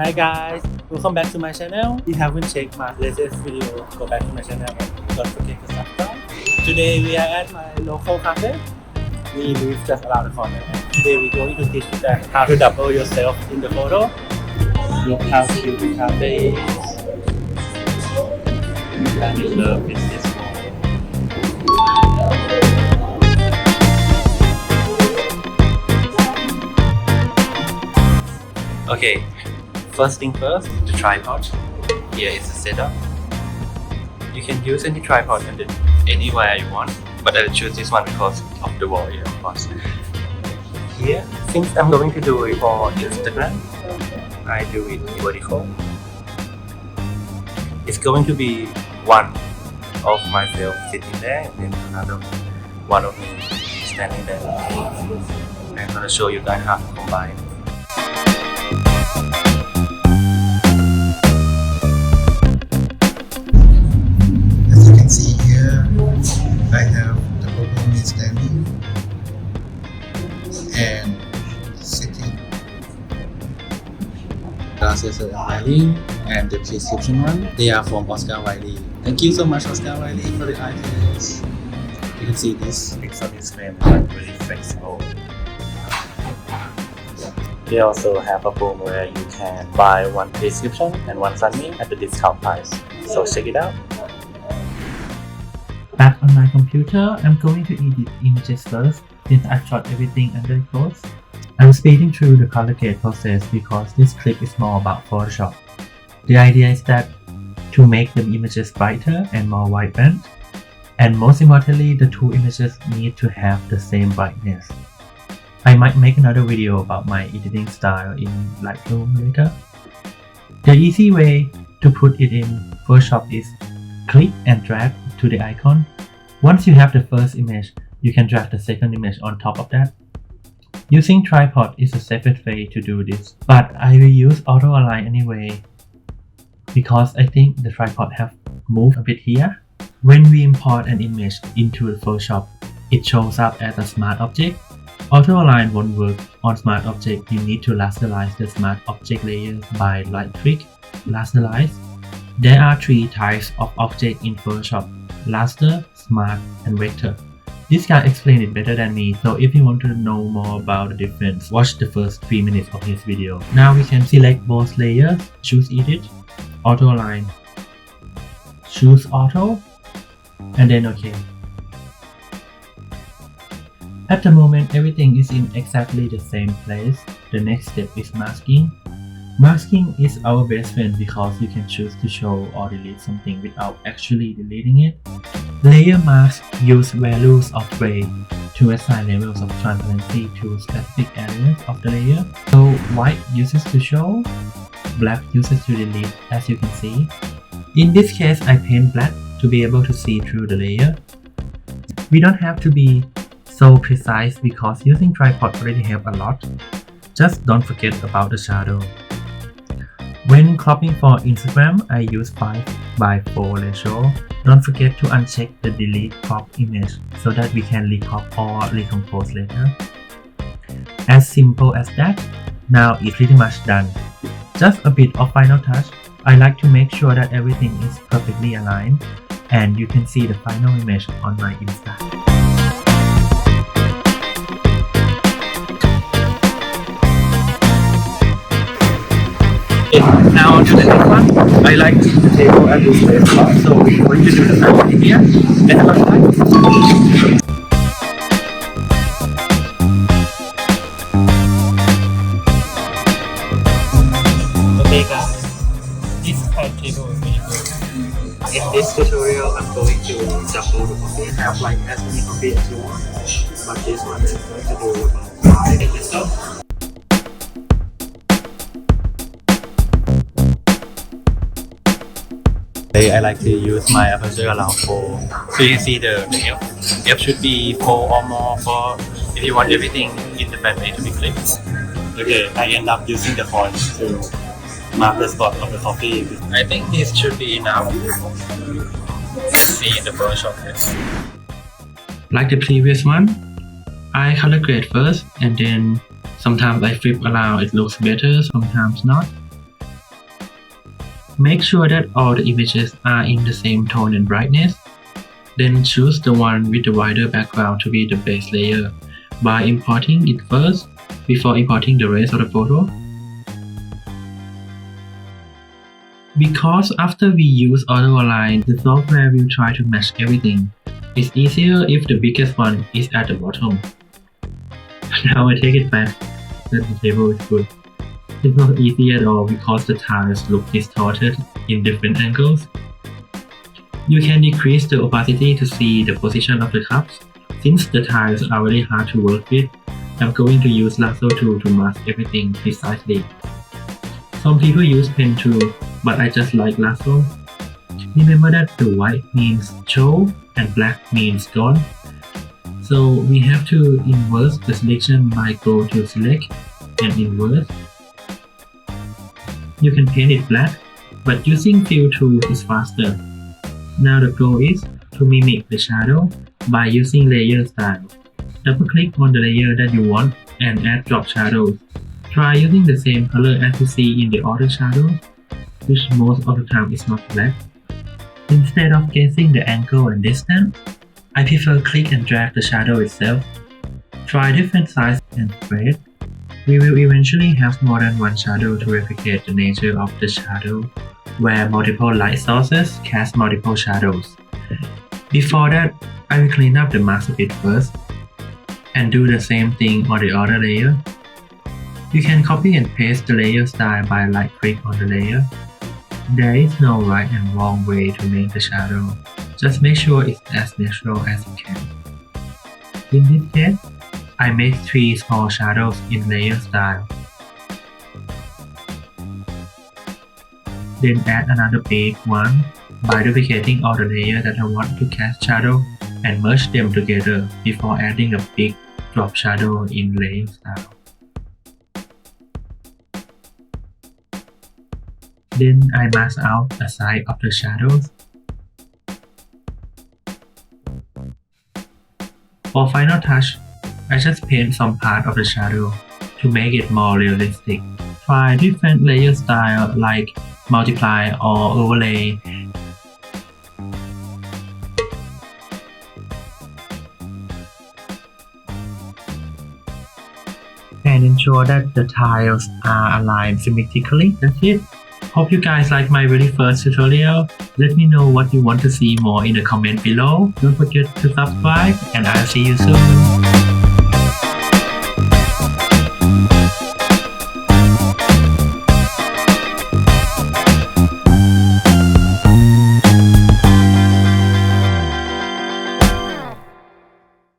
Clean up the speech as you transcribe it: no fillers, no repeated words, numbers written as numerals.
Hi guys, welcome back to my channel. If you haven't checked my latest video, go back to my channel and don't forget to subscribe. Today we are at my local cafe. We live just around the corner. Today we're going to teach you that how to double yourself in the photo. Look how cute the cafe is. I'm in love with this one. Okay, first thing first, the tripod. Here is the setup. You can use any tripod anywhere you want, but I'll choose this one because of the wall here, of course. Here, since I'm going to do it for Instagram, I do it vertical. It's going to be one of myself sitting there and then another one of me standing there. I'm gonna show you guys how to combine. As you can see here, I have the purple me standing and sitting. Glasses are wearing and the prescription one, they are from Oscar Wiley. Thank you so much, Oscar Wiley, for the items. You can see this. It's on this frame, like really flexible. We also have a boom where you can buy one prescription and one sunny at the discount price. So check it out. Back on my computer, I'm going to edit images first since I've shot everything under close. I'm speeding through the color grade process because this clip is more about Photoshop. The idea is that to make the images brighter and more vibrant, and most importantly, the two images need to have the same brightness. I might make another video about my editing style in Lightroom later. The easy way to put it in Photoshop is click and drag to the icon. Once you have the first image, you can drag the second image on top of that. Using tripod is the safest way to do this, but I will use auto align anyway because I think the tripod have moved a bit here. When we import an image into the Photoshop, it shows up as a smart object. Auto align won't work on smart object. You need to rasterize the smart object layers by right click, rasterize. There are three types of object in Photoshop: raster, smart, and vector. This guy explained it better than me, so if you want to know more about the difference, watch the first 3 minutes of his video. Now we can select both layers, choose edit, auto align, choose auto, and then OK. At the moment, everything is in exactly the same place. The next step is masking. Masking is our best friend because you can choose to show or delete something without actually deleting it. Layer masks use values of gray to assign levels of transparency to specific areas of the layer. So white uses to show, black uses to delete, as you can see. In this case, I paint black to be able to see through the layer. We don't have to be so precise because using tripod already helps a lot. Just don't forget about the shadow. When cropping for Instagram, I use 5:4 ratio. Don't forget to uncheck the delete crop image so that we can recrop or recompose later. As simple as that. Now it's pretty much done. Just a bit of final touch. I like to make sure that everything is perfectly aligned, and you can see the final image on my Insta. Now on to the next one. I like to keep the table at this place, so we're going to do the same thing here. Let's go slide. Okay guys, this side table is really good. In this tutorial, I'm going to double the coffee. Have like as many coffee as you want, but this one is going to do about 5. Let's go. I like to use my aperture around 4. So you see the F. F should be 4 or more for if you want everything in the frame to be clipped. Okay, I end up using the font to mark the spot of the coffee. I think this should be enough. See in the Photoshop. Like the previous one, I color grade first and then sometimes I flip around, it looks better, sometimes not. Make sure that all the images are in the same tone and brightness. Then choose the one with the wider background to be the base layer by importing it first before importing the rest of the photo. Because after we use auto align, the software will try to match everything. It's easier if the biggest one is at the bottom. Now I take it back that the table is good. It's not easy at all because the tiles look distorted in different angles. You can decrease the opacity to see the position of the cups. Since the tiles are very hard to work with, I'm going to use lasso tool to mask everything precisely. Some people use pen tool, but I just like lasso. Remember that the white means show and black means gone. So we have to inverse the selection by go to select and inverse. You can paint it black, but using fill tool is faster. Now the goal is to mimic the shadow by using layer style. Double click on the layer that you want and add drop shadows. Try using the same color as you see in the other shadows, which most of the time is not black. Instead of guessing the angle and distance, I prefer click and drag the shadow itself. Try different size and spread. We will eventually have more than one shadow to replicate the nature of the shadow, where multiple light sources cast multiple shadows. Before that, I will clean up the mask a bit first, and do the same thing on the other layer. You can copy and paste the layer style by right click on the layer. There is no right and wrong way to make the shadow. Just make sure it's as natural as you can. In this case, I made 3 small shadows in layer style. Then add another big one by duplicating all the layers that I want to cast shadow and merge them together before adding a big drop shadow in layer style. Then I mask out the side of the shadows. For final touch, I just paint some part of the shadow to make it more realistic. Try different layer style like multiply or overlay. And ensure that the tiles are aligned symmetrically. That's it. Hope you guys like my very first tutorial. Let me know what you want to see more in the comment below. Don't forget to subscribe and I'll see you soon.